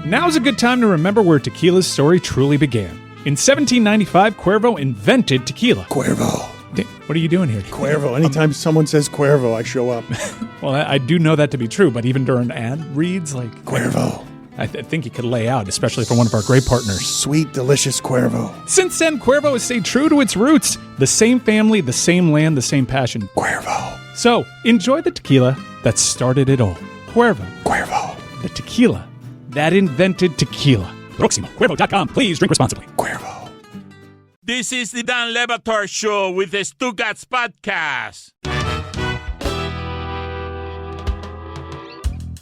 Now's a good time to remember where tequila's story truly began. In 1795, Cuervo invented tequila. Cuervo. What are you doing here? Cuervo. Anytime someone says Cuervo, I show up. Well, I do know that to be true, but even during ad reads, like... Cuervo. I think he could lay out, especially for one of our great partners. Sweet, delicious Cuervo. Since then, Cuervo has stayed true to its roots. The same family, the same land, the same passion. Cuervo. So, enjoy the tequila that started it all. Cuervo. Cuervo. The tequila that invented tequila. Proximo. Cuervo.com. Please drink responsibly. Cuervo. This is the Dan Le Batard Show with the Stugotz podcast.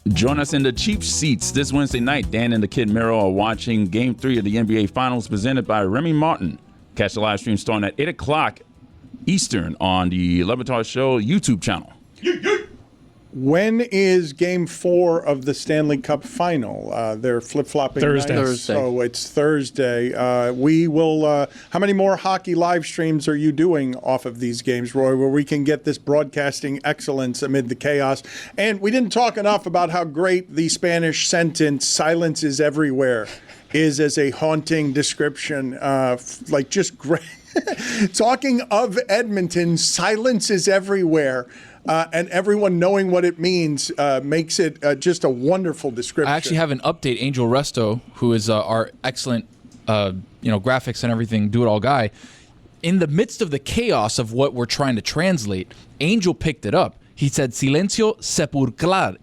Join us in the cheap seats this Wednesday night. Dan and the Kid Mero are watching Game 3 of the NBA Finals presented by Remy Martin. Catch the live stream starting at 8 o'clock Eastern on the Le Batard Show YouTube channel. When is Game 4 of the Stanley Cup Final? They're flip-flopping Thursday. So it's Thursday. We will. How many more hockey live streams are you doing off of these games, Roy, where we can get this broadcasting excellence amid the chaos? And we didn't talk enough about how great the Spanish sentence "silence is everywhere" is as a haunting description. Like just great. Talking of Edmonton, silence is everywhere. And everyone knowing what it means makes it just a wonderful description. I actually have an update. Angel Resto, who is our excellent, graphics and everything, do-it-all guy. In the midst of the chaos of what we're trying to translate, Angel picked it up. He said "silencio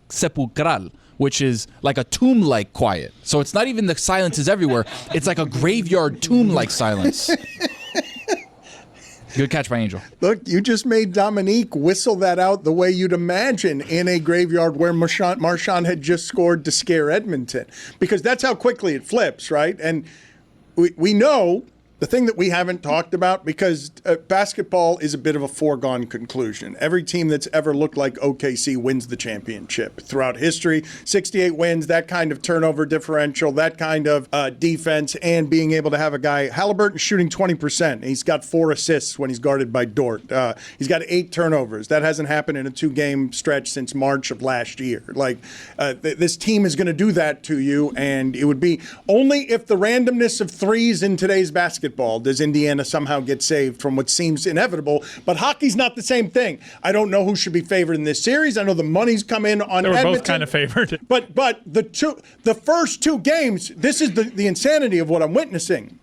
sepulcral," which is like a tomb-like quiet. So it's not even the silence is everywhere. It's like a graveyard tomb-like silence. Good catch by Angel. Look, you just made Domonique whistle that out the way you'd imagine in a graveyard where Marchand had just scored to scare Edmonton. Because that's how quickly it flips, right? And we know the thing that we haven't talked about, because basketball is a bit of a foregone conclusion. Every team that's ever looked like OKC wins the championship throughout history. 68 wins, that kind of turnover differential, that kind of defense, and being able to have a guy, Halliburton shooting 20%. He's got 4 assists when he's guarded by Dort. He's got 8 turnovers. That hasn't happened in a 2-game stretch since March of last year. This team is going to do that to you, and it would be only if the randomness of threes in today's basketball does Indiana somehow get saved from what seems inevitable. But hockey's not the same thing. I don't know who should be favored in this series. I know the money's come in on Edmonton. They were both kind of favored. But the first 2 games, this is the insanity of what I'm witnessing.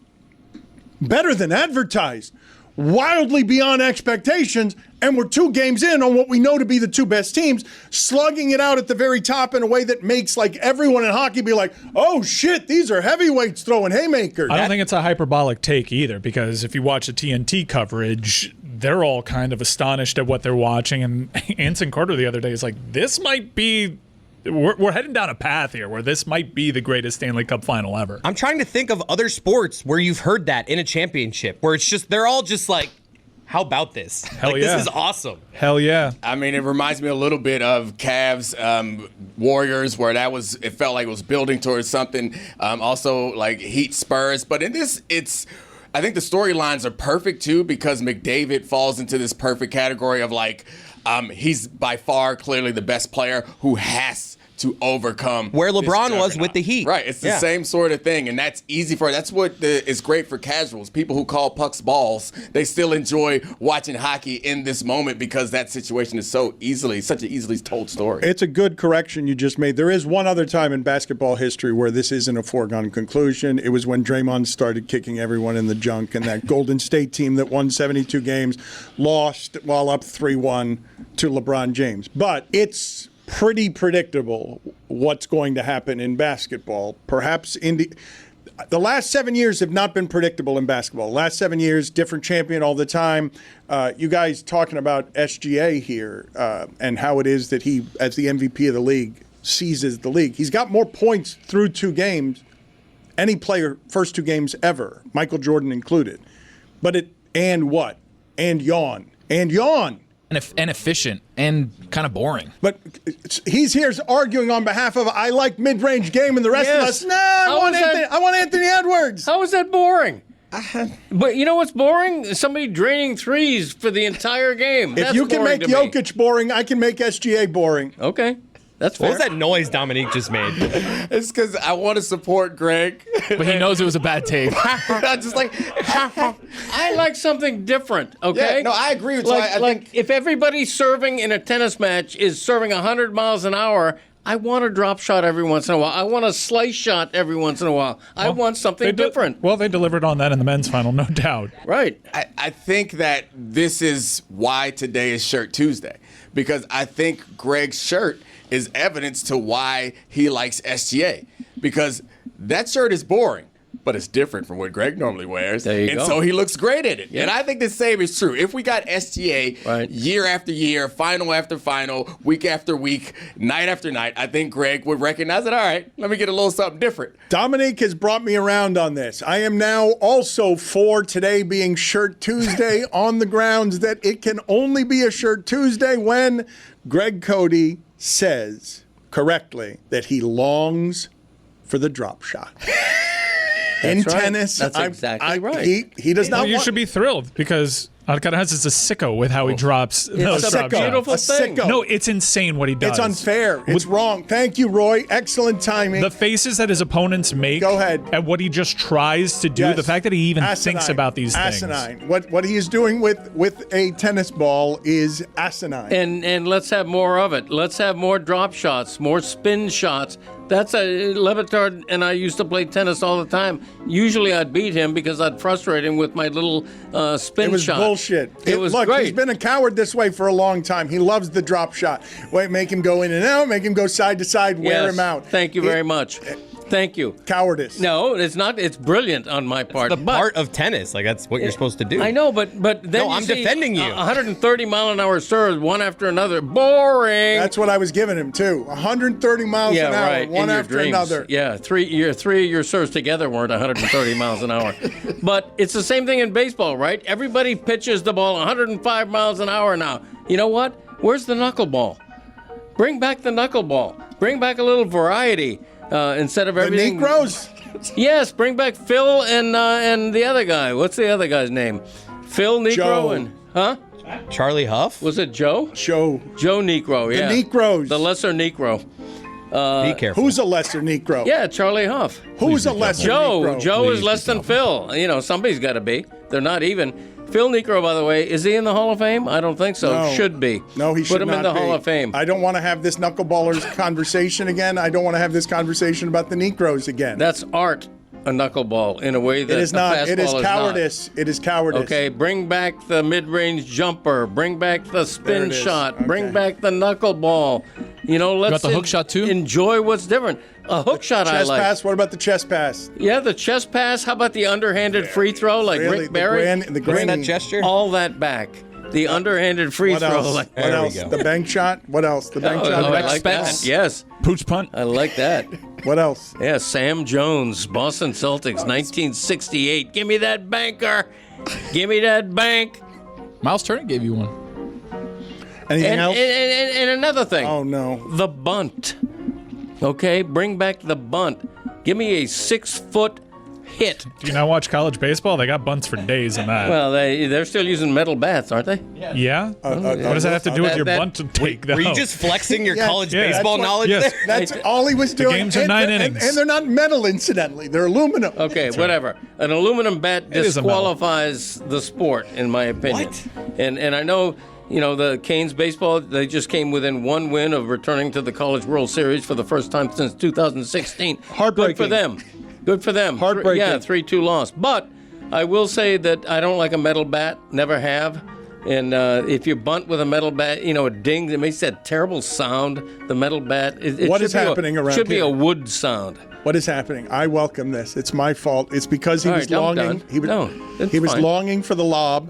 Better than advertised. Wildly beyond expectations, and we're 2 games in on what we know to be the 2 best teams, slugging it out at the very top in a way that makes everyone in hockey be like, oh shit, these are heavyweights throwing haymakers. I don't think it's a hyperbolic take either, because if you watch the TNT coverage, they're all kind of astonished at what they're watching, and Anson Carter the other day is like, this might be... We're heading down a path here where this might be the greatest Stanley Cup final ever. I'm trying to think of other sports where you've heard that in a championship, where it's just, they're all just like, how about this? Hell yeah. This is awesome. Hell yeah. I mean, it reminds me a little bit of Cavs Warriors, where it felt like it was building towards something. Also, like Heat Spurs. But in this, I think the storylines are perfect, too, because McDavid falls into this perfect category of he's by far clearly the best player who has to overcome where LeBron was with the Heat. Right. It's the same sort of thing, and that's easy that's what is great for casuals. People who call pucks balls, they still enjoy watching hockey in this moment because that situation is such an easily told story. It's a good correction you just made. There is one other time in basketball history where this isn't a foregone conclusion. It was when Draymond started kicking everyone in the junk, and that Golden State team that won 72 games lost while up 3-1 to LeBron James. But it's pretty predictable what's going to happen in basketball. Perhaps the last 7 years have not been predictable in basketball. Last 7 years, different champion all the time. You guys talking about SGA here and how it is that he, as the MVP of the league, seizes the league. He's got more points through 2 games, any player, first 2 games ever, Michael Jordan included. And yawn. And efficient and kind of boring. But he's here arguing on behalf of, I like mid-range game, and the rest of us, I want Anthony Edwards. How is that boring? But you know what's boring? Somebody draining threes for the entire game. If you can make Jokic boring, I can make SGA boring. Okay. That's fair. What was that noise Domonique just made? It's because I want to support Greg. But he knows it was a bad take. I'm just like, I like something different, okay? Yeah, no, I agree with you. Like, I think if everybody serving in a tennis match is serving 100 miles an hour, I want a drop shot every once in a while. I want a slice shot every once in a while. I want something different. Well, they delivered on that in the men's final, no doubt. Right. I think that this is why today is Shirt Tuesday, because I think Greg's shirt is evidence to why he likes SGA, because that shirt is boring, but it's different from what Greg normally wears. There you and go. so he looks great in it. Yeah. And I think the same is true. If we got SGA Right. year after year, final after final, week after week, night after night, I think Greg would recognize it. All right, let me get a little something different. Domonique has brought me around on this. I am now also for today being Shirt Tuesday on the grounds that it can only be a Shirt Tuesday when Greg Cote says correctly that he longs for the drop shot. In That's right. tennis, That's exactly right. He does not Well, you want... should be thrilled because Alcaraz is a sicko with how he drops those a drop beautiful shots. thing. sicko. No, it's insane what he does. It's unfair. It's wrong. Thank you, Roy. Excellent timing. The faces that his opponents make Go ahead. and what he just tries to do, Yes. the fact that he even Asinine. thinks about these things. Asinine. What he is doing with a tennis ball is asinine. And let's have more of it. Let's have more drop shots, more spin shots. That's Levitard and I used to play tennis all the time. Usually I'd beat him because I'd frustrate him with my little spin It was shot. bullshit. It was look, great. he's been a coward this way for a long time. He loves the drop shot. Wait, make him go in and out, make him go side to side, wear Yes. him out. Thank you very much. Thank you. Cowardice. No, it's not. It's brilliant on my part. The but part of tennis. Like, that's what you're supposed to do. I know, but then No, you I'm see defending you. 130 mile an hour serves, one after another. Boring. That's what I was giving him too. 130 miles yeah, an hour, right. one in your after dreams. another. Yeah, three of your serves together weren't 130 miles an hour. But it's the same thing in baseball, right? Everybody pitches the ball 105 miles an hour now. You know what? Where's the knuckleball? Bring back the knuckleball. Bring back a little variety instead of The everything. Negroes. Yes, bring back Phil and the other guy. What's the other guy's name? Phil Negro Joe. and Charlie Huff? was it Joe? Joe. Joe Negro. Yeah. Negroes. The lesser Negro. Be careful. Who's a lesser Negro? Yeah, Charlie Huff. Who's a lesser Joe. Negro? Joe is less than Phil. You know, somebody's got to be. They're not even. Phil Negro, by the way, is he in the Hall of Fame? I don't think so. No. Should be. No, he should Put him not in the be. Hall of Fame. I don't want to have this knuckleballers conversation again. I don't want to have this conversation about the Negroes again. That's art, a knuckleball, in a way that it is a not. fastball It is not. cowardice. It is cowardice. Okay, bring back the mid-range jumper. Bring back the There spin it is. shot. Okay. Bring back the knuckleball. You know, let's the hook shot, too? Enjoy what's different. A hook shot I Chest like. pass. What about the chest pass? Yeah, the chest pass. How about the underhanded free throw like Really, Rick Barry? the Bring granny. that gesture? All that back. The underhanded free What throw. else? Like, What There we else? go. The bank shot. What else? The bank oh, shot. I like Specs. that. Yes, Pooch punt. I like that. What else? Yeah, Sam Jones, Boston Celtics, 1968. Give me that banker. Give me that bank. Miles Turner gave you one. Anything And, else? and another thing. Oh no. The bunt. Okay, bring back the bunt. Give me a 6-foot hit. Do you not watch college baseball? They got bunts for days in that. Well, they're still using metal bats, aren't they? yeah? What does that have to do with your that- bunt to take, though? Were you just flexing your Yeah, college yeah, baseball that's what- knowledge yes. there? That's all he was doing. games are And 9 they're- innings. and they're not metal, incidentally. They're aluminum. Okay, whatever. An aluminum bat is a metal. disqualifies the sport, in my opinion. What? And I know, you know, the Canes baseball, they just came within one win of returning to the College World Series for the first time since 2016. Heartbreaking. Good for them. Good for them. Heartbreaking. Yeah, 3-2 loss. But I will say that I don't like a metal bat. Never have. And if you bunt with a metal bat, you know, it dings. It makes that terrible sound. The metal bat. It What should is be happening around Should be here? a wood sound. What is happening? I welcome this. It's my fault. It's because he All was right, I'm longing. done. He was, No, it's he was fine. longing for the lob,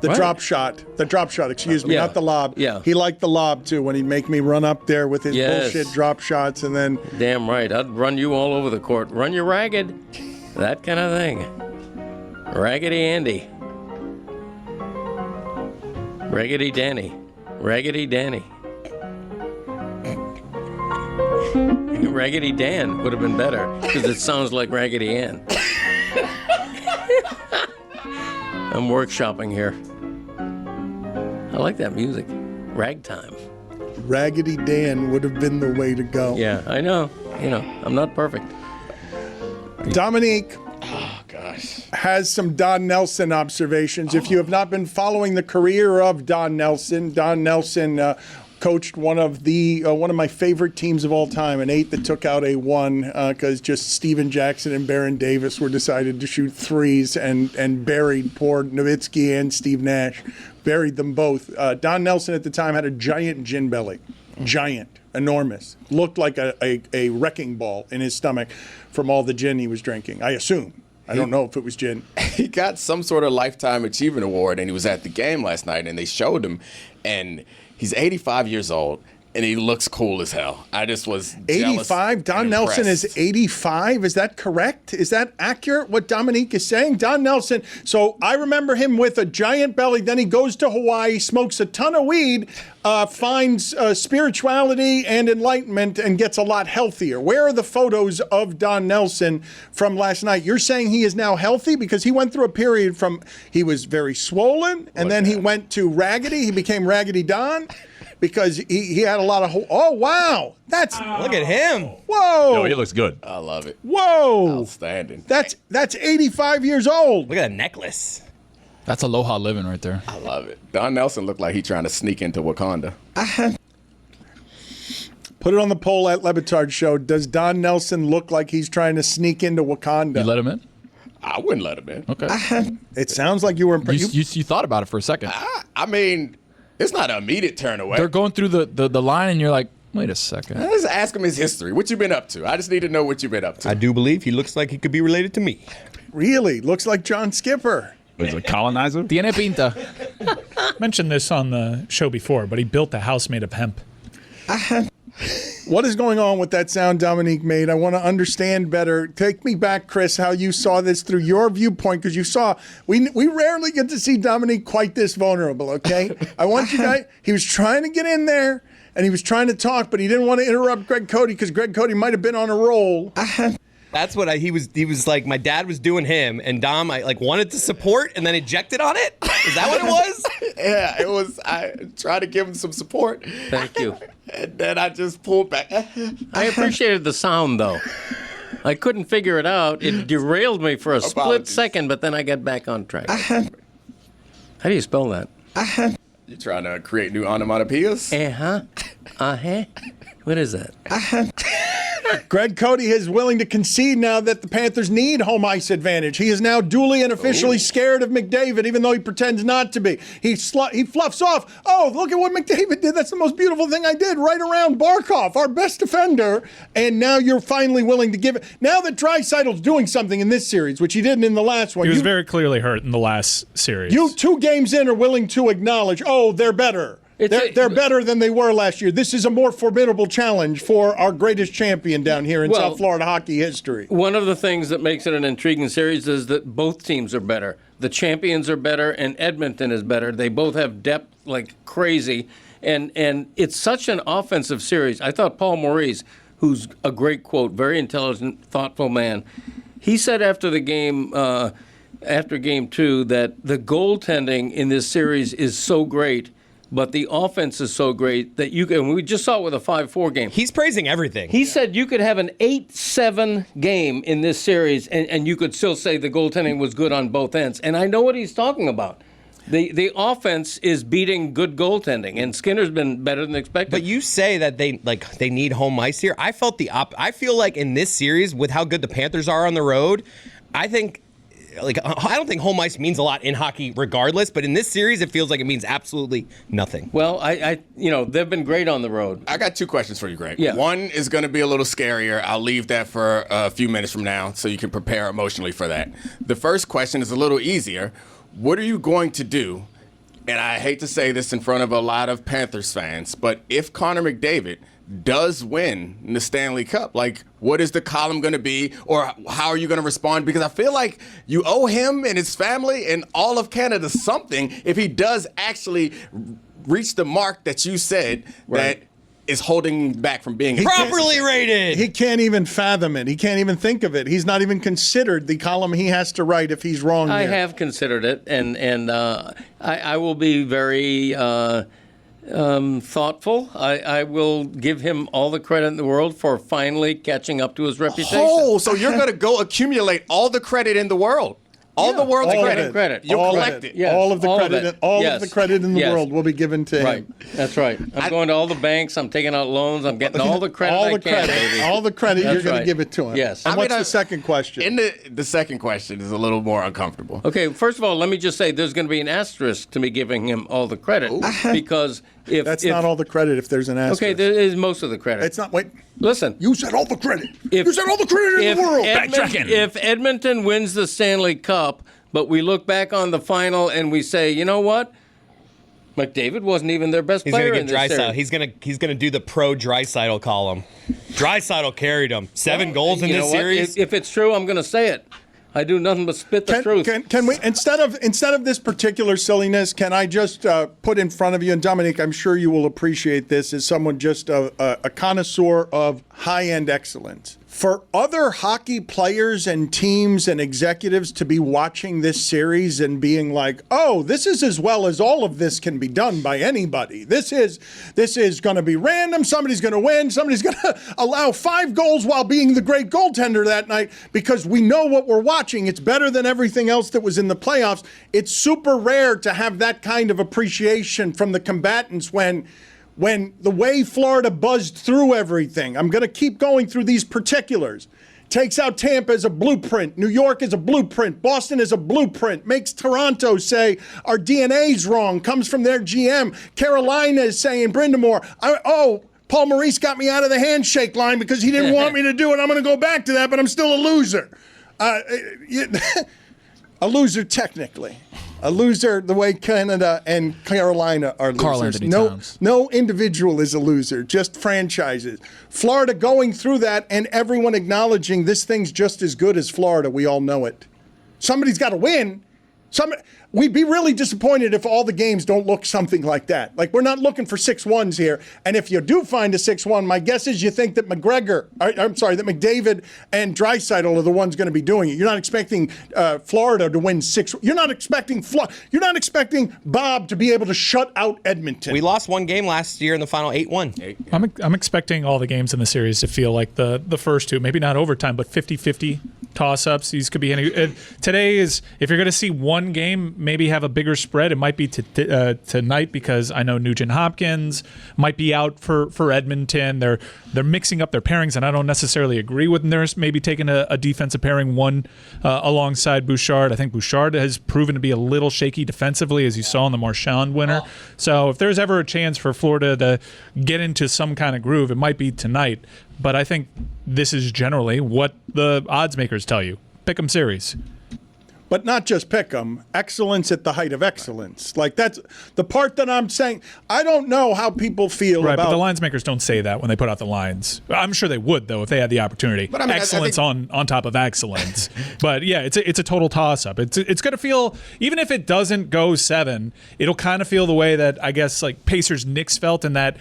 the Right. drop shot. The drop shot, excuse me, Yeah. not the lob. Yeah. He liked the lob too when he'd make me run up there with his Yes. bullshit drop shots and then Damn right. I'd run you all over the court. Run you ragged. That kind of thing. Raggedy Andy. Raggedy Danny. Raggedy Danny. Raggedy Dan would have been better because it sounds like Raggedy Ann. I'm workshopping here. I like that music. Ragtime. Raggedy Dan would have been the way to go. Yeah, I know. I'm not perfect. Domonique Gosh. has some Don Nelson observations. If you have not been following the career of Don Nelson coached one of my favorite teams of all time, an 8 that took out a 1 because just Steven Jackson and Baron Davis were decided to shoot threes and buried poor Nowitzki and Steve Nash. Buried them both. Don Nelson at the time had a giant gin belly. Giant. Enormous. Looked like a wrecking ball in his stomach from all the gin he was drinking, I assume. I don't know if it was gin. He got some sort of Lifetime Achievement Award, and he was at the game last night, and they showed him, and he's 85 years old, and he looks cool as hell. I just was 85? Don Nelson is 85? Is that correct? Is that accurate, what Domonique is saying? Don Nelson, so I remember him with a giant belly, then he goes to Hawaii, smokes a ton of weed, finds spirituality and enlightenment, and gets a lot healthier. Where are the photos of Don Nelson from last night? You're saying he is now healthy? Because he went through a period he was very swollen, and then he went to raggedy. He became Raggedy Don. Because he had a lot of... Oh, wow. Look at him. Whoa. No, he looks good. I love it. Whoa. Outstanding. That's 85 years old. Look at that necklace. That's aloha living right there. I love it. Don Nelson looked like he trying to sneak into Wakanda. Put it on the poll at Lebitard Show. Does Don Nelson look like he's trying to sneak into Wakanda? You let him in? I wouldn't let him in. Okay. It sounds like you were impressed. You thought about it for a second. I mean, it's not an immediate turn away. They're going through the line, and you're like, wait a second. Let's ask him his history. What you been up to? I just need to know what you've been up to. I do believe he looks like he could be related to me. Really? Looks like John Skipper. Was a colonizer? Tiene pinta. Mentioned this on the show before, but he built a house made of hemp. What is going on with that sound Domonique made? I want to understand better. Take me back, Chris, how you saw this through your viewpoint, because you saw, we rarely get to see Domonique quite this vulnerable, okay? I want you guys, he was trying to get in there, and he was trying to talk, but he didn't want to interrupt Greg Cote, because Greg Cote might have been on a roll. That's what he was like. My dad was doing him, and Dom I wanted to support, and then ejected on it. Is that what it was? Yeah, it was. I tried to give him some support. Thank you. And then I just pulled back. I appreciated the sound, though. I couldn't figure it out. It derailed me for a split Apologies. second, but then I got back on track. How do you spell that? You trying to create new onomatopoeias? Uh-huh. Uh-huh. What is that? Greg Cote is willing to concede now that the Panthers need home ice advantage. He is now duly and officially scared of McDavid, even though he pretends not to be. He fluffs off. Oh, look at what McDavid did. That's the most beautiful thing I did. Right around Barkov, our best defender. And now you're finally willing to give it. Now that Draisaitl's doing something in this series, which he didn't in the last one. He was very clearly hurt in the last series. You 2 games in are willing to acknowledge, oh, they're better. They're better than they were last year. This is a more formidable challenge for our greatest champion down here in South Florida hockey history. One of the things that makes it an intriguing series is that both teams are better. The champions are better, and Edmonton is better. They both have depth like crazy, and it's such an offensive series. I thought Paul Maurice, who's a great quote, very intelligent, thoughtful man, he said after the game, after Game 2, that the goaltending in this series is so great, but the offense is so great that you can. We just saw it with a 5-4 game. He's praising everything. He said you could have an 8-7 game in this series, and you could still say the goaltending was good on both ends. And I know what he's talking about. The offense is beating good goaltending, and Skinner's been better than expected. But you say that they need home ice here. I felt I feel like in this series, with how good the Panthers are on the road, I don't think home ice means a lot in hockey regardless, but in this series it feels like it means absolutely nothing. Well, they've been great on the road. I got 2 questions for you, Greg. Yeah. One is going to be a little scarier. I'll leave that for a few minutes from now so you can prepare emotionally for that. The first question is a little easier. What are you going to do, and I hate to say this in front of a lot of Panthers fans, but if Connor McDavid does win the Stanley Cup, what is the column going to be, or how are you going to respond? Because I feel like you owe him and his family and all of Canada something if he does actually reach the mark that you said that is holding back from being properly rated. He can't even fathom it. He can't even think of it. He's not even considered the column he has to write if he's wrong. I here. have considered it, and I will be very thoughtful. I will give him all the credit in the world for finally catching up to his reputation. Oh, so you're going to go accumulate all the credit in the world. All the world's all credit. of Credit. You all collect of it. Yes, all of the all of credit, it. all Yes. of the credit in the Yes. world will be given to Right. him. That's right. I'm going to all the banks. I'm taking out loans. I'm getting all the credit All I the can, credit, baby. all the credit That's you're going right. to give it to him. Yes. And I what's mean, the second question? In the second question is a little more uncomfortable. Okay, first of all, let me just say there's going to be an asterisk to me giving him all the credit because if That's if, not all the credit if there's an asterisk. Okay, there is most of the credit. It's not. Wait. Listen, You said all the credit. If- you said all the credit in the world. If Edmonton wins the Stanley Cup, but we look back on the final and we say, you know what? McDavid wasn't even their best He's player gonna in get this series. Draisaitl. He's gonna do the pro Draisaitl column. Draisaitl carried him 7 goals in You this know what? series. If it's true, I'm going to say it. I do nothing but spit the truth. Can we instead of this particular silliness, can I just put in front of you, and Domonique, I'm sure you will appreciate this as someone just a connoisseur of high-end excellence. For other hockey players and teams and executives to be watching this series and being like, "Oh, this is as well as all of this can be done by anybody. This is going to be random. Somebody's going to win. Somebody's going to allow 5 goals while being the great goaltender that night because we know what we're watching. It's better than everything else that was in the playoffs." It's super rare to have that kind of appreciation from the combatants when the way Florida buzzed through everything. I'm going to keep going through these particulars. Takes out Tampa as a blueprint. New York is a blueprint. Boston is a blueprint. Makes Toronto say our DNA's wrong. Comes from their GM. Carolina is saying, Brindamore, Paul Maurice got me out of the handshake line because he didn't want me to do it. I'm going to go back to that, but I'm still a loser. A loser technically. A loser the way Canada and Carolina are losers. Karl Anthony Towns. No individual is a loser, just franchises. Florida going through that and everyone acknowledging this thing's just as good as Florida. We all know it. Somebody's got to win. We'd be really disappointed if all the games don't look something like that. Like, we're not looking for 6-1s here. And if you do find a 6-1, my guess is you think that that McDavid and Draisaitl are the ones going to be doing it. You're not expecting Florida to win 6. You're not expecting Bob to be able to shut out Edmonton. We lost 1 game last year in the final 8-1. I'm expecting all the games in the series to feel like the first two, maybe not overtime, but 50-50 toss-ups. These could be any. Today is, if you're going to see one game, maybe have a bigger spread. It might be tonight because I know Nugent Hopkins might be out for Edmonton. They're mixing up their pairings, and I don't necessarily agree with Nurse maybe taking a defensive pairing one alongside Bouchard. I think Bouchard has proven to be a little shaky defensively, as you saw in the Marchand winner. So if there's ever a chance for Florida to get into some kind of groove, it might be tonight. But I think this is generally what the odds makers tell you. Pick 'em series. But not just pick 'em. Excellence at the height of excellence. Like, that's the part that I'm saying. I don't know how people feel right, about. but the lines makers don't say that when they put out the lines. I'm sure they would, though, if they had the opportunity. But I mean, excellence I think... on top of excellence. But yeah, it's a total toss-up. It's going to feel, even if it doesn't go 7, it'll kind of feel the way that I guess like Pacers Knicks felt in that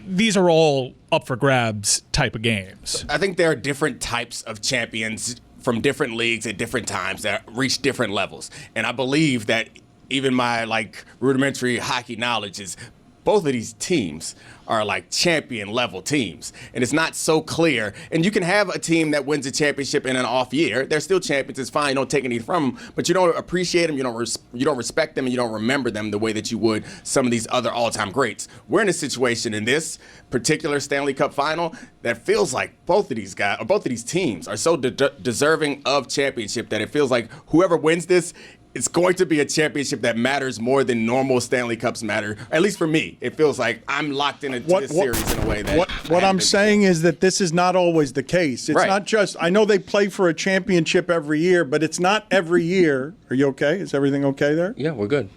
these are all up for grabs type of games. I think there are different types of champions from different leagues at different times that reach different levels. And I believe that even my rudimentary hockey knowledge is both of these teams are champion level teams. And it's not so clear. And you can have a team that wins a championship in an off year. They're still champions. It's fine. You don't take anything from them, but you don't appreciate them. You don't respect them, and you don't remember them the way that you would some of these other all-time greats. We're in a situation in this particular Stanley Cup final that feels like both of these guys or both of these teams are so deserving of championship that it feels like whoever wins this, it's going to be a championship that matters more than normal Stanley Cups matter. At least for me, it feels like I'm locked into this series in a way that. What I'm saying is that this is not always the case. It's not just. I know they play for a championship every year, but it's not every year. Are you okay? Is everything okay there? Yeah, we're good.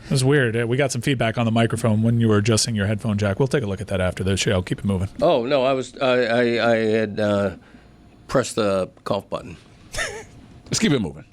It was weird. We got some feedback on the microphone when you were adjusting your headphone jack. We'll take a look at that after the show. Keep it moving. Oh no, I had pressed the cough button. Let's keep it moving.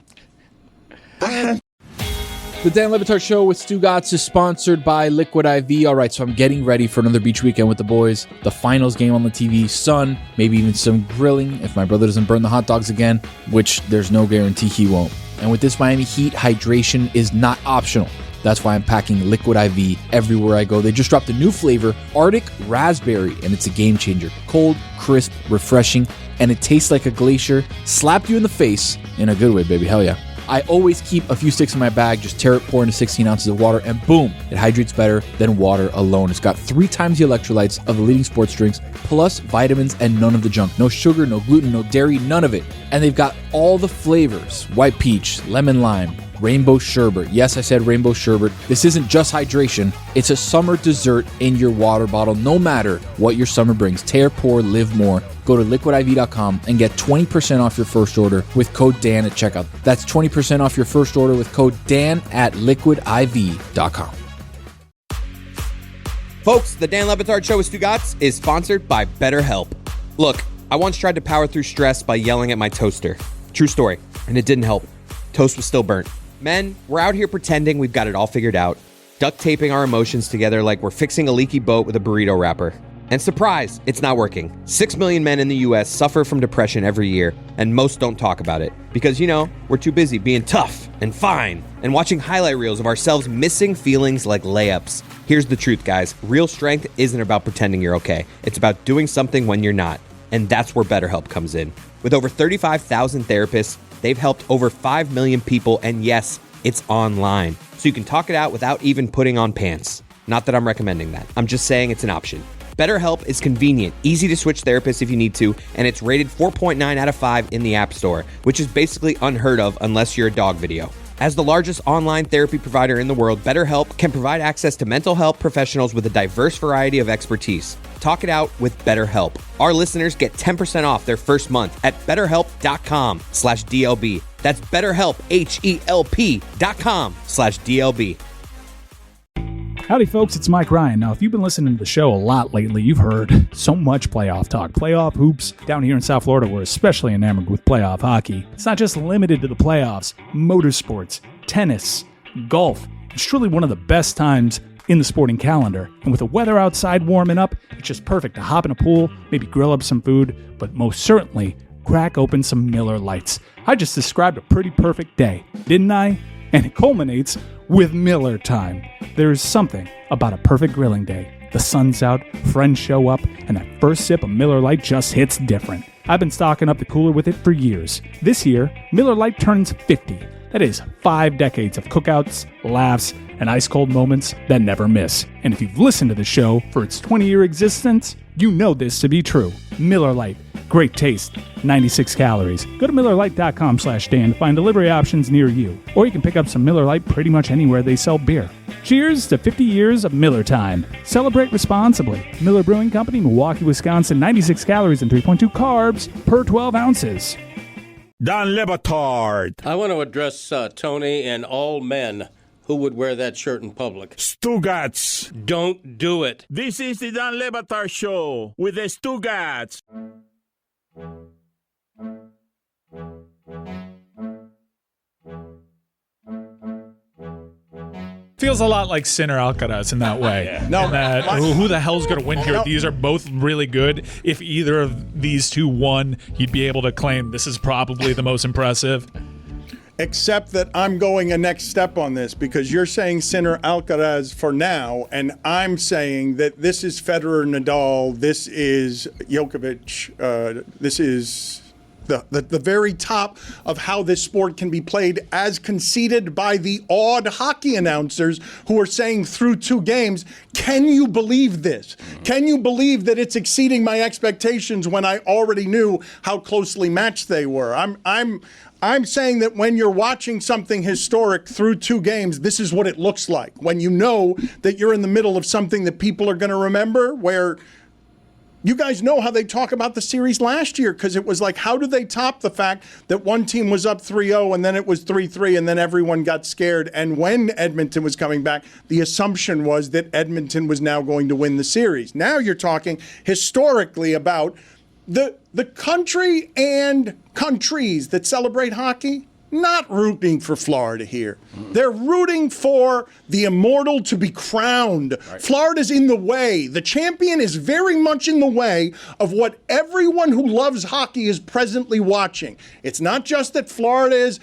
The Dan Le Batard Show with Stugotz is sponsored by Liquid IV. All right, so I'm getting ready for another beach weekend with the boys. The finals game on the TV, sun, maybe even some grilling if my brother doesn't burn the hot dogs again, which there's no guarantee he won't. And with this Miami Heat, hydration is not optional. That's why I'm packing Liquid IV everywhere I go. They just dropped a new flavor, Arctic Raspberry, and it's a game changer. Cold, crisp, refreshing, and it tastes like a glacier. Slapped you in the face in a good way, baby. Hell yeah. I always keep a few sticks in my bag, just tear it, pour into 16 ounces of water, and boom, it hydrates better than water alone. It's got 3 times the electrolytes of the leading sports drinks, plus vitamins and none of the junk. No sugar, no gluten, no dairy, none of it. And they've got all the flavors: white peach, lemon lime, rainbow sherbet. Yes, I said rainbow sherbet. This isn't just hydration. It's a summer dessert in your water bottle, no matter what your summer brings. Tear, pour, live more. Go to liquidiv.com and get 20% off your first order with code Dan at checkout. That's 20% off your first order with code Dan at liquidiv.com. Folks, the Dan Le Batard Show with Stugotz is sponsored by BetterHelp. Look, I once tried to power through stress by yelling at my toaster. True story. And it didn't help. Toast was still burnt. Men, we're out here pretending we've got it all figured out, duct taping our emotions together like we're fixing a leaky boat with a burrito wrapper. And surprise, it's not working. 6 million men in the US suffer from depression every year, and most don't talk about it. Because, we're too busy being tough and fine and watching highlight reels of ourselves missing feelings like layups. Here's the truth, guys. Real strength isn't about pretending you're okay. It's about doing something when you're not. And that's where BetterHelp comes in. With over 35,000 therapists, they've helped over 5 million people, and yes, it's online. So you can talk it out without even putting on pants. Not that I'm recommending that. I'm just saying it's an option. BetterHelp is convenient, easy to switch therapists if you need to, and it's rated 4.9 out of 5 in the App Store, which is basically unheard of unless you're a dog video. As the largest online therapy provider in the world, BetterHelp can provide access to mental health professionals with a diverse variety of expertise. Talk it out with BetterHelp. Our listeners get 10% off their first month at BetterHelp.com/DLB. That's BetterHelp, HELP.com/DLB. Howdy, folks, it's Mike Ryan. Now, if you've been listening to the show a lot lately, you've heard so much playoff talk. Playoff hoops. Down here in South Florida, we're especially enamored with playoff hockey. It's not just limited to the playoffs. Motorsports, tennis, golf. It's truly one of the best times in the sporting calendar. And with the weather outside warming up, it's just perfect to hop in a pool, maybe grill up some food, but most certainly crack open some Miller Lights. I just described a pretty perfect day, didn't I? And it culminates with Miller time. There's something about a perfect grilling day. The sun's out, friends show up, and that first sip of Miller Lite just hits different. I've been stocking up the cooler with it for years. This year, Miller Lite turns 50. That is 5 decades of cookouts, laughs, and ice-cold moments that never miss. And if you've listened to the show for its 20-year existence, you know this to be true. Miller Lite. Great taste, 96 calories. Go to MillerLite.com/Dan to find delivery options near you. Or you can pick up some Miller Lite pretty much anywhere they sell beer. Cheers to 50 years of Miller time. Celebrate responsibly. Miller Brewing Company, Milwaukee, Wisconsin, 96 calories and 3.2 carbs per 12 ounces. Dan Le Batard. I want to address Tony and all men who would wear that shirt in public. Stugotz. Don't do it. This is the Dan Le Batard Show with the Stugotz. Feels a lot like Sinner Alcaraz in that way. No, that, who the hell's going to win here? No. These are both really good. If either of these two won, you'd be able to claim this is probably the most impressive. Except that I'm going a next step on this because you're saying Sinner Alcaraz for now, and I'm saying that this is Federer, Nadal, this is Djokovic, this is the very top of how this sport can be played, as conceded by the awed hockey announcers who are saying through 2 games, can you believe this? Can you believe that it's exceeding my expectations when I already knew how closely matched they were? I'm saying that when you're watching something historic through 2 games, this is what it looks like. When you know that you're in the middle of something that people are going to remember, where you guys know how they talk about the series last year, because it was like, how do they top the fact that one team was up 3-0 and then it was 3-3 and then everyone got scared? And when Edmonton was coming back, the assumption was that Edmonton was now going to win the series. Now you're talking historically about the country and countries that celebrate hockey not rooting for Florida here. They're rooting for the immortal to be crowned. Florida's in the way. The champion is very much in the way of what everyone who loves hockey is presently watching. It's not just that Florida is,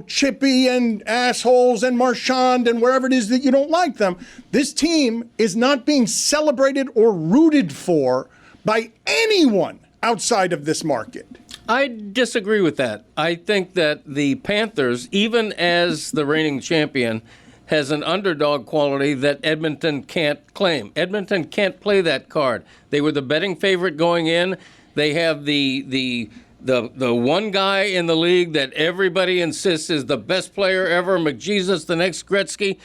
chippy and assholes and Marchand and wherever it is that you don't like them. This team is not being celebrated or rooted for by anyone outside of this market. I disagree with that. I think that the Panthers, even as the reigning champion, has an underdog quality that Edmonton can't claim. Edmonton can't play that card. They were the betting favorite going in. They have the one guy in the league that everybody insists is the best player ever, McJesus, the next Gretzky.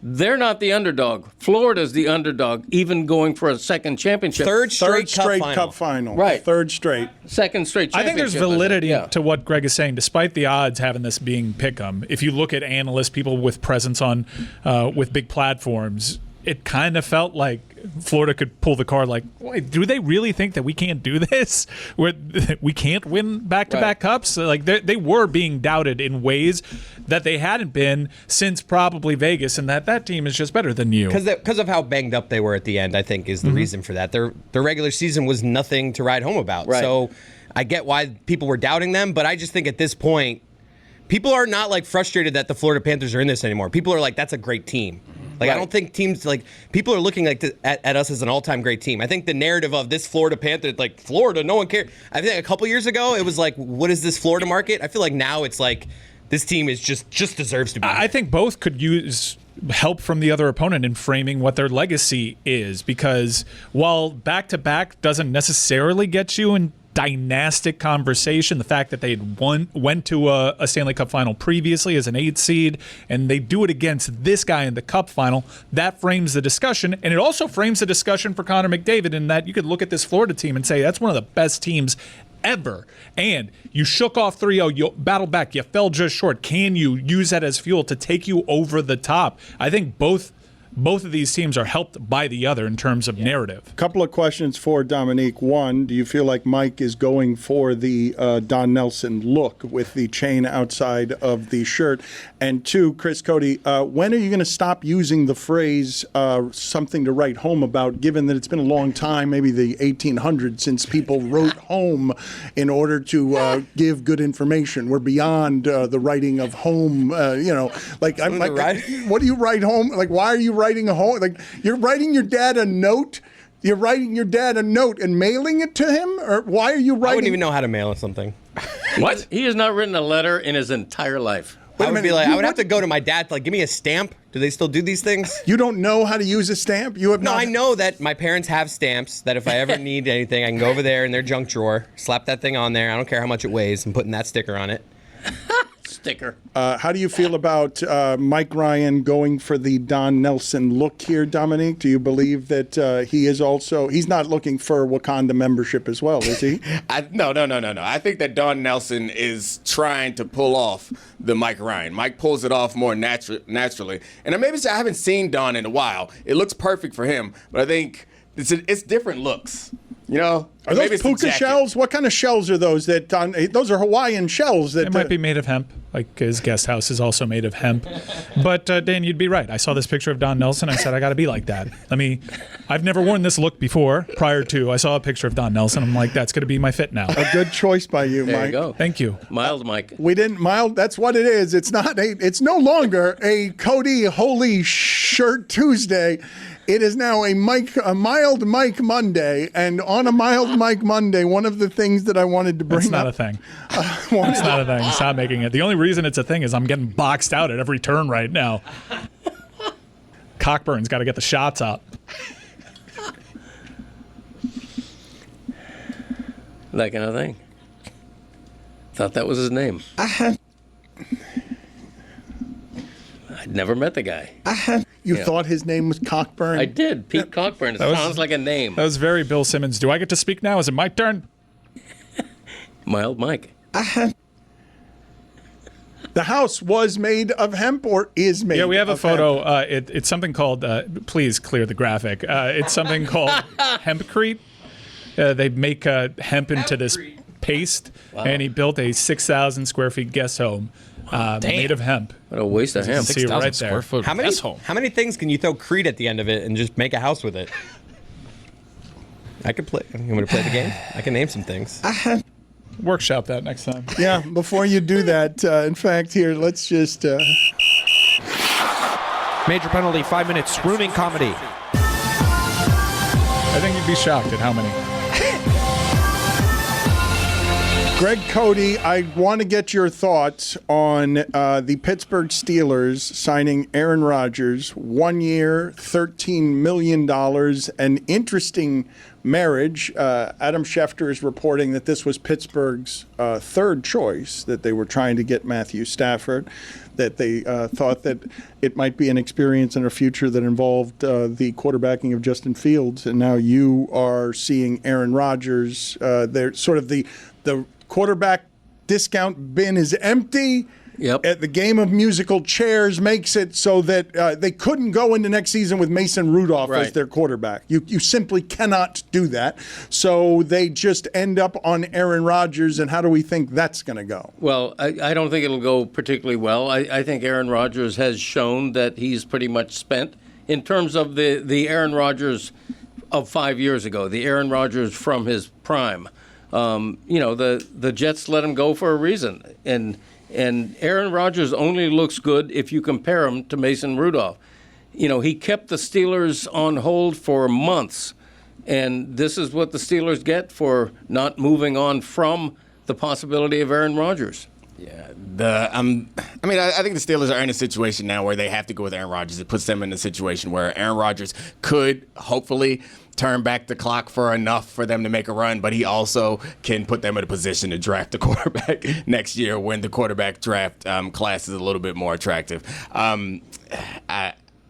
They're not the underdog. Florida's the underdog, even going for a second championship. Third straight Cup final. Right. Third straight. Second straight I championship. think there's validity to what Greg is saying, despite the odds having this being pick'em. If you look at analysts, people with presence on with big platforms, it kind of felt like Florida could pull the card. Like, wait, do they really think that we can't do this? We can't win back-to-back cups? Like they were being doubted in ways that they hadn't been since probably Vegas, and that team is just better than you. Because of how banged up they were at the end, I think is the reason for that. Their regular season was nothing to write home about. Right. So I get why people were doubting them, but I just think at this point, people are not like frustrated that the Florida Panthers are in this anymore. People are like, that's a great team. Like, I don't think teams, like, people are looking like at us as an all-time great team. I think the narrative of this Florida Panther, like, Florida, no one cares. I think a couple years ago, it was like, what is this Florida market? I feel like now it's like, this team is just deserves to be. I think both could use help from the other opponent in framing what their legacy is, because while back-to-back doesn't necessarily get you in dynastic conversation, the fact that they had went to a Stanley Cup final previously as an 8 seed, and they do it against this guy in the Cup final, that frames the discussion, and it also frames the discussion for Connor McDavid in that you could look at this Florida team and say that's one of the best teams ever, and you shook off 3-0, you battled back, you fell just short. Can you use that as fuel to take you over the top? I think both of these teams are helped by the other in terms of narrative. Couple of questions for Domonique. One, do you feel like Mike is going for the Don Nelson look with the chain outside of the shirt? And two, Chris Cote, when are you going to stop using the phrase something to write home about, given that it's been a long time, maybe the 1800s, since people wrote home in order to give good information? We're beyond the writing of home, what do you write home? Like, why are you writing a home? Like, you're writing your dad a note? You're writing your dad a note and mailing it to him? Or why are you writing? I wouldn't even know how to mail something. What? He has not written a letter in his entire life. I would have to go to my dad to give me a stamp. Do they still do these things? You don't know how to use a stamp? I know that my parents have stamps that if I ever need anything, I can go over there in their junk drawer, slap that thing on there. I don't care how much it weighs. I'm putting that sticker on it. Sticker. How do you feel about Mike Ryan going for the Don Nelson look here, Domonique? Do you believe that he's not looking for Wakanda membership as well, is he? No. I think that Don Nelson is trying to pull off the Mike Ryan. Mike pulls it off more naturally. And maybe I haven't seen Don in a while. It looks perfect for him, but I think it's different looks. Are those puka shells? What kind of shells are those? Those are Hawaiian shells. That it might be made of hemp. Like his guest house is also made of hemp. But Dan, you'd be right. I saw this picture of Don Nelson. I said I got to be like that. I've never worn this look before. Prior to, I saw a picture of Don Nelson. I'm like, that's going to be my fit now. A good choice by you, there Mike. You go. Thank you. Mild Mike. We didn't mild. That's what it is. It's not. It's no longer a Cody Holy Shirt Tuesday. It is now a mild Mike Monday, and on a mild Mike Monday, one of the things that I wanted to bring It's not up. a thing. It's not a thing. Stop making it. The only reason it's a thing is I'm getting boxed out at every turn right now. Cockburn's got to get the shots up. That kind of thing. Thought that was his name. I'd never met the guy. You thought his name was Cockburn? I did. Pete Cockburn. It sounds like a name. That was very Bill Simmons. Do I get to speak now? Is it my turn? Mild Mike. The house was made of hemp or is made of hemp? Yeah, we have a photo. It's something called, please clear the graphic. It's something called hempcrete. They make hemp into this paste, and he built a 6,000 square feet guest home made of hemp. What a waste of hemp. See it right there. square foot How many guest home. how many things can you throw Creed at the end of it and just make a house with it? I could play. You want me to play the game? I can name some things. Workshop that next time. Yeah, before you do that, in fact, here, let's just. Major penalty, 5 minutes, swooning comedy. I think you'd be shocked at how many. Greg Cote, I want to get your thoughts on the Pittsburgh Steelers signing Aaron Rodgers, 1 year, $13 million, an interesting marriage. Adam Schefter is reporting that this was Pittsburgh's third choice, that they were trying to get Matthew Stafford, that they thought that it might be an experience in a future that involved the quarterbacking of Justin Fields, and now you are seeing Aaron Rodgers. They're sort of the quarterback discount bin is empty. Yep. The game of musical chairs makes it so that they couldn't go into next season with Mason Rudolph as Right. their quarterback. You simply cannot do that. So they just end up on Aaron Rodgers, and how do we think that's going to go? Well, I don't think it'll go particularly well. I think Aaron Rodgers has shown that he's pretty much spent in terms of the Aaron Rodgers of 5 years ago, the Aaron Rodgers from his prime. The Jets let him go for a reason, and Aaron Rodgers only looks good if you compare him to Mason Rudolph. He kept the Steelers on hold for months, and this is what the Steelers get for not moving on from the possibility of Aaron Rodgers. Yeah, I think the Steelers are in a situation now where they have to go with Aaron Rodgers. It puts them in a situation where Aaron Rodgers could hopefully turn back the clock for enough for them to make a run, but he also can put them in a position to draft a quarterback next year when the quarterback draft class is a little bit more attractive. I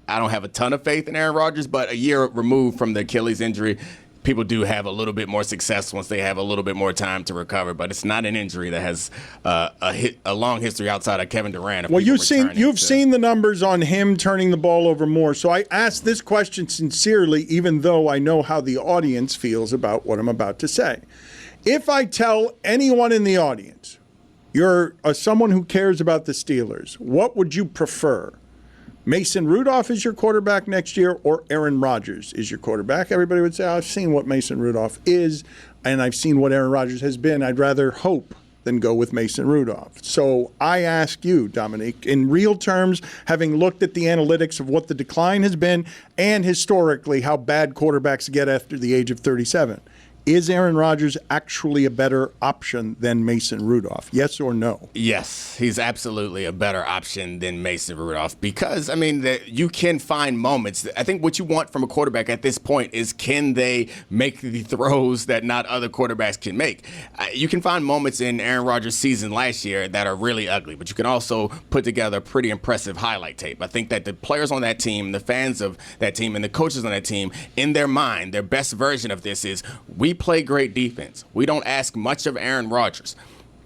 don't have a ton of faith in Aaron Rodgers, but a year removed from the Achilles injury, people do have a little bit more success once they have a little bit more time to recover. But it's not an injury that has a long history outside of Kevin Durant. Well, you've seen the numbers on him turning the ball over more. So I ask this question sincerely, even though I know how the audience feels about what I'm about to say. If I tell anyone in the audience, you're someone who cares about the Steelers, what would you prefer? Mason Rudolph is your quarterback next year, or Aaron Rodgers is your quarterback? Everybody would say, I've seen what Mason Rudolph is, and I've seen what Aaron Rodgers has been. I'd rather hope than go with Mason Rudolph. So I ask you, Domonique, in real terms, having looked at the analytics of what the decline has been and historically how bad quarterbacks get after the age of 37, is Aaron Rodgers actually a better option than Mason Rudolph? Yes or no? Yes, he's absolutely a better option than Mason Rudolph because, you can find moments. I think what you want from a quarterback at this point is can they make the throws that not other quarterbacks can make? You can find moments in Aaron Rodgers' season last year that are really ugly, but you can also put together a pretty impressive highlight tape. I think that the players on that team, the fans of that team, and the coaches on that team, in their mind, their best version of this is we play great defense. We don't ask much of Aaron Rodgers.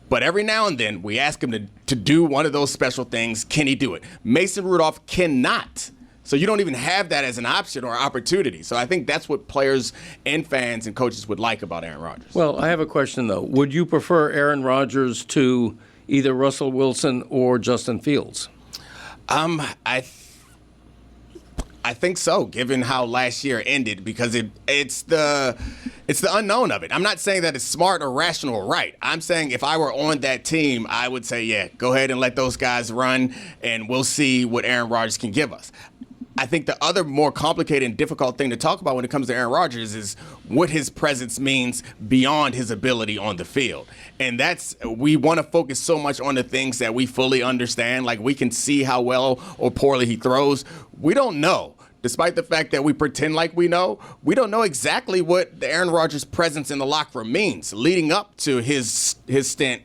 But every now and then, we ask him to do one of those special things. Can he do it? Mason Rudolph cannot. So you don't even have that as an option or opportunity. So I think that's what players and fans and coaches would like about Aaron Rodgers. Well, I have a question, though. Would you prefer Aaron Rodgers to either Russell Wilson or Justin Fields? I think so, given how last year ended, because it's the unknown of it. I'm not saying that it's smart or rational or right. I'm saying if I were on that team, I would say, yeah, go ahead and let those guys run, and we'll see what Aaron Rodgers can give us. I think the other more complicated and difficult thing to talk about when it comes to Aaron Rodgers is what his presence means beyond his ability on the field. And we want to focus so much on the things that we fully understand, like we can see how well or poorly he throws. We don't know. Despite the fact that we pretend like we don't know exactly what the Aaron Rodgers presence in the locker room means. Leading up to his stint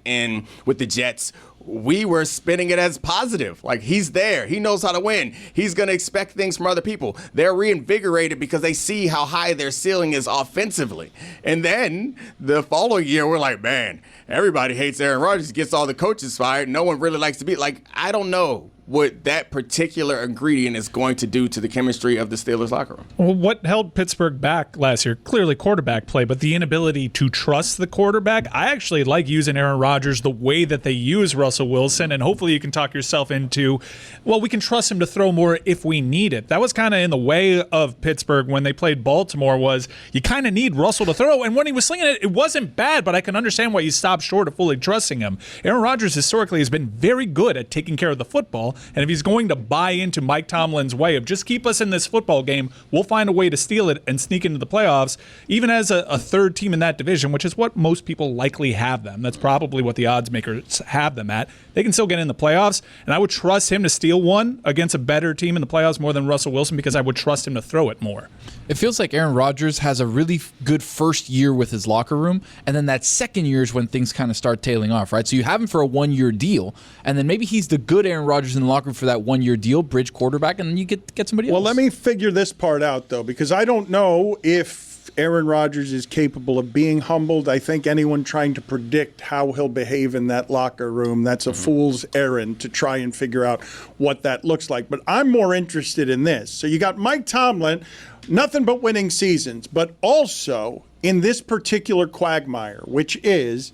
with the Jets, we were spinning it as positive. Like, he's there. He knows how to win. He's going to expect things from other people. They're reinvigorated because they see how high their ceiling is offensively. And then the following year, we're like, man, everybody hates Aaron Rodgers. Gets all the coaches fired. No one really likes to be like, I don't know what that particular ingredient is going to do to the chemistry of the Steelers locker room. Well, what held Pittsburgh back last year? Clearly quarterback play, but the inability to trust the quarterback. I actually like using Aaron Rodgers the way that they use Russell Wilson, and hopefully you can talk yourself into, well, we can trust him to throw more if we need it. That was kind of in the way of Pittsburgh when they played Baltimore, was you kind of need Russell to throw, and when he was slinging it, it wasn't bad, but I can understand why you stopped short of fully trusting him. Aaron Rodgers historically has been very good at taking care of the football, and if he's going to buy into Mike Tomlin's way of just keep us in this football game, we'll find a way to steal it and sneak into the playoffs, even as a third team in that division, which is what most people likely have them. That's probably what the odds makers have them at. They can still get in the playoffs, and I would trust him to steal one against a better team in the playoffs more than Russell Wilson because I would trust him to throw it more. It feels like Aaron Rodgers has a really good first year with his locker room, and then that second year is when things kind of start tailing off, right? So you have him for a one-year deal, and then maybe he's the good Aaron Rodgers in the locker room for that one-year deal, bridge quarterback, and then you get somebody else. Well, let me figure this part out, though, because I don't know if Aaron Rodgers is capable of being humbled. I think anyone trying to predict how he'll behave in that locker room, that's a fool's errand to try and figure out what that looks like. But I'm more interested in this. So you got Mike Tomlin, nothing but winning seasons, but also in this particular quagmire, which is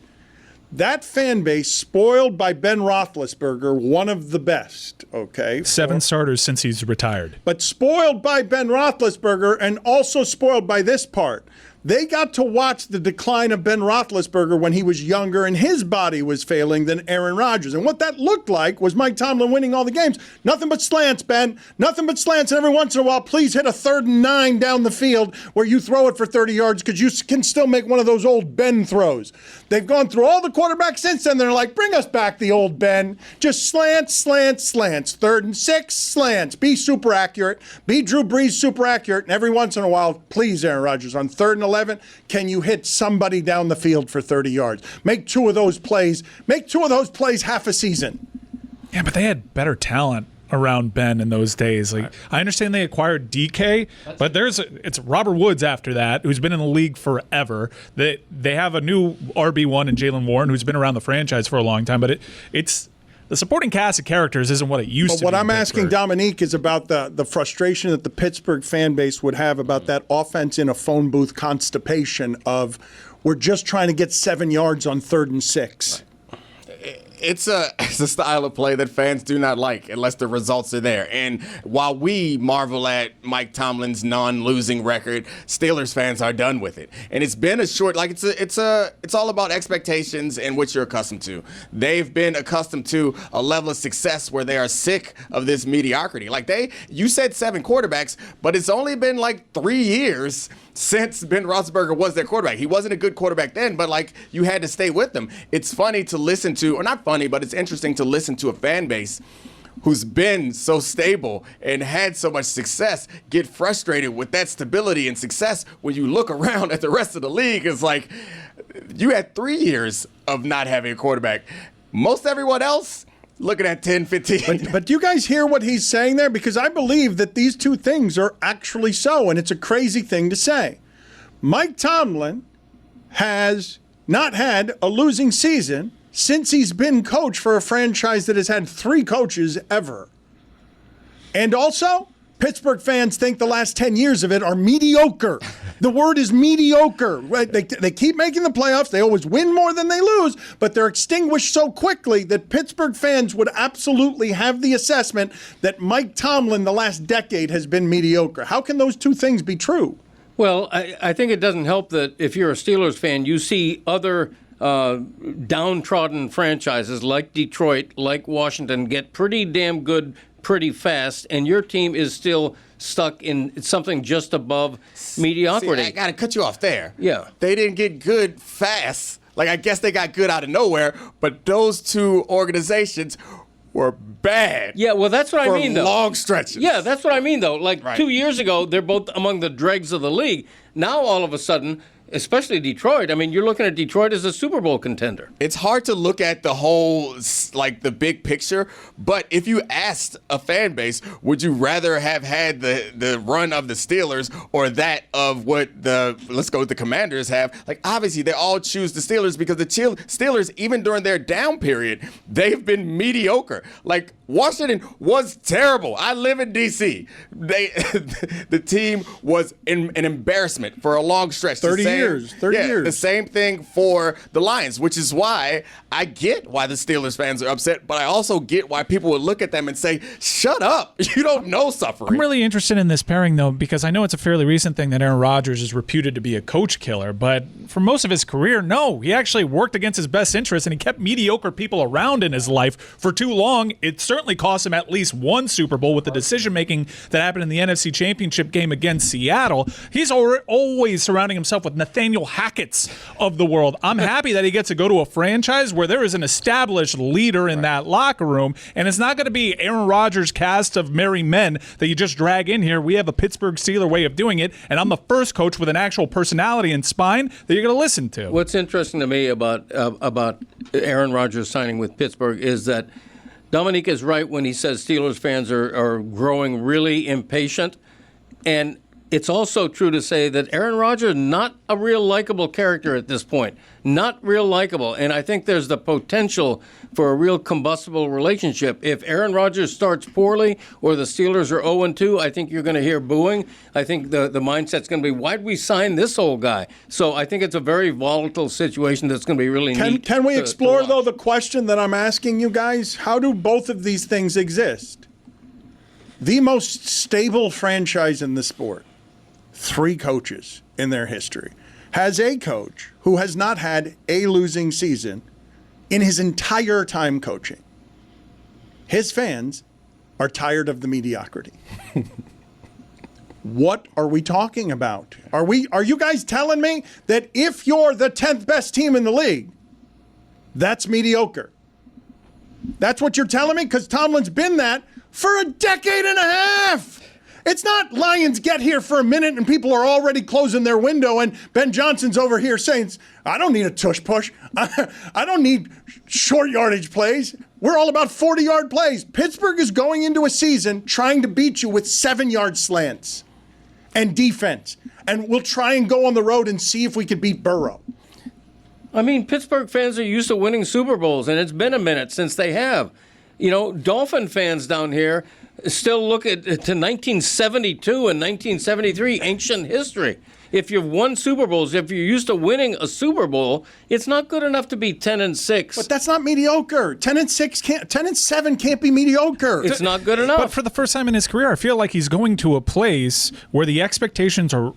that fan base spoiled by Ben Roethlisberger, one of the best, okay? 7 starters since he's retired. But spoiled by Ben Roethlisberger and also spoiled by this part. They got to watch the decline of Ben Roethlisberger when he was younger and his body was failing than Aaron Rodgers. And what that looked like was Mike Tomlin winning all the games. Nothing but slants, Ben. Nothing but slants. And every once in a while, please hit a 3rd and 9 down the field where you throw it for 30 yards because you can still make one of those old Ben throws. They've gone through all the quarterbacks since then. They're like, bring us back the old Ben. Just slants, slants, slants. 3rd and 6, slants. Be super accurate. Be Drew Brees super accurate. And every once in a while, please, Aaron Rodgers, on 3rd and 11, can you hit somebody down the field for 30 yards? Make 2 of those plays. Make 2 of those plays half a season. Yeah, but they had better talent around Ben in those days. Like, I understand they acquired DK, but it's Robert Woods after that, who's been in the league forever. They have a new RB1 in Jalen Warren, who's been around the franchise for a long time, but it's the supporting cast of characters isn't what it used to be. But what I'm asking Domonique is about the frustration that the Pittsburgh fan base would have about that offense in a phone booth constipation of we're just trying to get 7 yards on 3rd and 6. It's a style of play that fans do not like unless the results are there. And while we marvel at Mike Tomlin's non-losing record, Steelers fans are done with it. And it's been a short, like it's all about expectations and what you're accustomed to. They've been accustomed to a level of success where they are sick of this mediocrity. Like you said 7 quarterbacks, but it's only been like 3 years since Ben Roethlisberger was their quarterback. He wasn't a good quarterback then, but like you had to stay with them. It's funny to listen to, or not funny, but it's interesting to listen to a fan base who's been so stable and had so much success get frustrated with that stability and success when you look around at the rest of the league. It's like you had 3 years of not having a quarterback. Most everyone else looking at 10, 15. But do you guys hear what he's saying there? Because I believe that these two things are actually so, and it's a crazy thing to say. Mike Tomlin has not had a losing season since he's been coach for a franchise that has had 3 coaches ever. And also, Pittsburgh fans think the last 10 years of it are mediocre. The word is mediocre. Right? They keep making the playoffs. They always win more than they lose, but they're extinguished so quickly that Pittsburgh fans would absolutely have the assessment that Mike Tomlin the last decade has been mediocre. How can those two things be true? Well, I think it doesn't help that if you're a Steelers fan, you see other downtrodden franchises like Detroit, like Washington, get pretty damn good pretty fast, and your team is still stuck in something just above mediocrity. See, I got to cut you off there. Yeah. They didn't get good fast. Like, I guess they got good out of nowhere, but those two organizations were bad. Yeah, well, that's what I mean, though. Long stretches. Yeah, that's what I mean, though. Like, Right. 2 years ago, they're both among the dregs of the league. Now, all of a sudden, especially Detroit. I mean, you're looking at Detroit as a Super Bowl contender. It's hard to look at the whole, like the big picture, but if you asked a fan base, would you rather have had the run of the Steelers or that of what let's go with the Commanders have? Like, obviously, they all choose the Steelers because the Steelers, even during their down period, they've been mediocre. Like, Washington was terrible. I live in D.C. The team was an embarrassment for a long stretch. 30 years. The same thing for the Lions, which is why I get why the Steelers fans are upset, but I also get why people would look at them and say, shut up. You don't know suffering. I'm really interested in this pairing, though, because I know it's a fairly recent thing that Aaron Rodgers is reputed to be a coach killer, but for most of his career, no. He actually worked against his best interests, and he kept mediocre people around in his life for too long. It certainly cost him at least one Super Bowl with the decision-making that happened in the NFC Championship game against Seattle. He's always surrounding himself with Nathaniel Hackett's of the world. I'm happy that he gets to go to a franchise where there is an established leader in that locker room, and it's not going to be Aaron Rodgers' cast of merry men that you just drag in here. We have a Pittsburgh Steeler way of doing it, and I'm the first coach with an actual personality and spine that you're going to listen to. What's interesting to me about Aaron Rodgers signing with Pittsburgh is that Domonique is right when he says Steelers fans are growing really impatient. And it's also true to say that Aaron Rodgers is not a real likable character at this point. Not real likable. And I think there's the potential for a real combustible relationship. If Aaron Rodgers starts poorly or the Steelers are 0-2, I think you're going to hear booing. I think the mindset's going to be, why'd we sign this old guy? So I think it's a very volatile situation that's going to be really neat. Can we explore, though, the question that I'm asking you guys? How do both of these things exist? The most stable franchise in the sport, 3 coaches in their history, has a coach who has not had a losing season in his entire time coaching. His fans are tired of the mediocrity. What are we talking about? Are you guys telling me that if you're the 10th best team in the league, that's mediocre? That's what you're telling me? Because Tomlin's been that for a decade and a half. It's not Lions get here for a minute and people are already closing their window and Ben Johnson's over here saying, I don't need a tush push. I don't need short yardage plays. We're all about 40-yard plays. Pittsburgh is going into a season trying to beat you with 7-yard slants and defense. And we'll try and go on the road and see if we can beat Burrow. I mean, Pittsburgh fans are used to winning Super Bowls, and it's been a minute since they have. You know, Dolphin fans down here still look to 1972 and 1973, ancient history. If you've won Super Bowls, if you're used to winning a Super Bowl, it's not good enough to be 10-6. But that's not mediocre. 10-7 can't be mediocre. It's not good enough. But for the first time in his career, I feel like he's going to a place where the expectations are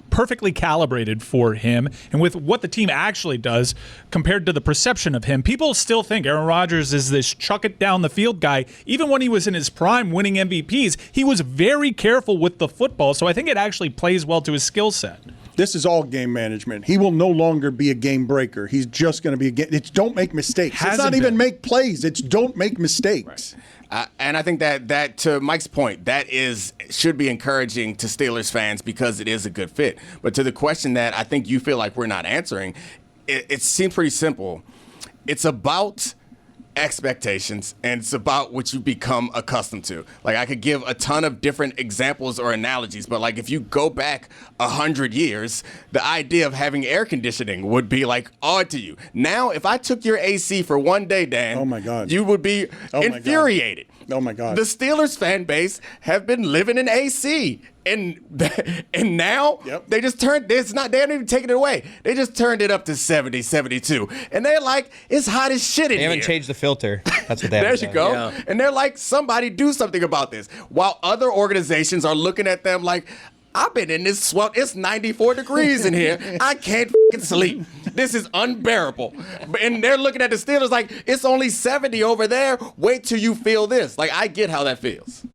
perfectly calibrated for him, and with what the team actually does compared to the perception of him. People still think Aaron Rodgers is this chuck it down the field guy. Even when he was in his prime winning MVPs, he was very careful with the football, so I think it actually plays well to his skill set. This is all game management. He will no longer be a game breaker. He's just going to be it's don't make mistakes. It's not even make plays. It's don't make mistakes. Right. And I think that to Mike's point, that should be encouraging to Steelers fans because it is a good fit. But to the question that I think you feel like we're not answering, it seems pretty simple. It's about expectations, and it's about what you become accustomed to. Like, I could give a ton of different examples or analogies, but like if you go back 100 years, the idea of having air conditioning would be like odd to you. Now, if I took your AC for one day, Dan, oh my God, you would be infuriated. Oh my God. The Steelers fan base have been living in AC. And now they just turned they haven't even taken it away. They just turned it up to 70, 72. And they're like, it's hot as shit in here. They haven't changed the filter. That's what they There haven't you done. go. Yeah. And they're like, somebody do something about this. While other organizations are looking at them like, I've been in this swell. It's 94 degrees in here. I can't sleep. This is unbearable. And they're looking at the Steelers like, it's only 70 over there. Wait till you feel this. Like, I get how that feels.